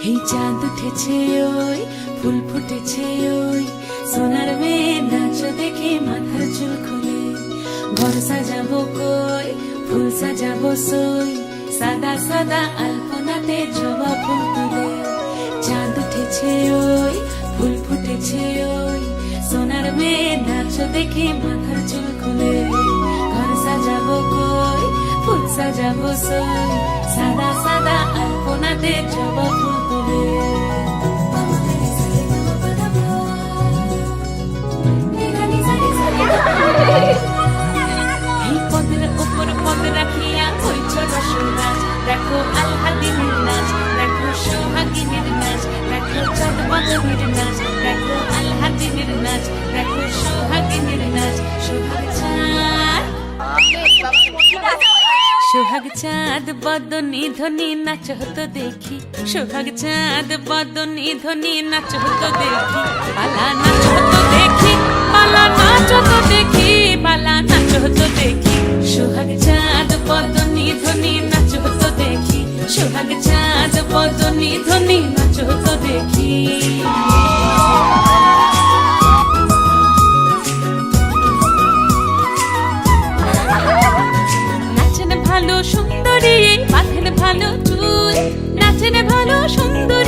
এই চাঁদ উঠেছে ওই ফুল ফুটেছে ওই সোনার মেয়ে নাচ দেখে মাথার চুল খুলে ঘর সাজাবো কই ফুল সাজাবো সই সাদা সাদা আলপনাতে জবা ফুল তুলে চাঁদ উঠেছে ওই ফুল ফুটেছে ওই সোনার মেয়ে নাচ দেখে মাথার চুল খুলে ঘর সাজাবো কই ফুল সাজাবো সই সাদা সাদা আলপনাতে জবা ফুল তুলে এই পদের উপর পদ রাখিয়া হইছ রসরাজ দেখো আলহাদিনের নাচ দেখো সোহাগিনীর নাচ দেখো চাঁদ বাঁধবীর নাচ দেখো আলহাদিনের নাচ দেখো সোহাগিনীর নাচ সোহাগ চাঁদ বদনী ধ্বনি নাচ হতো দেখি সোহাগ চাঁদ বদনী ধ্বনি নাচ হতো দেখি পালা নাচ হতো দেখি পালা নাচ হতো দেখি পালা নাচ হতো দেখি সোহাগ চাঁদ বদনী ধ্বনি নাচ হতো দেখি সোহাগ চাঁদ বদনী ধ্বনি নাচ হতো দেখি ভালো সুন্দরী বাঁধেন ভালো চুল নাচেন ভালো সুন্দর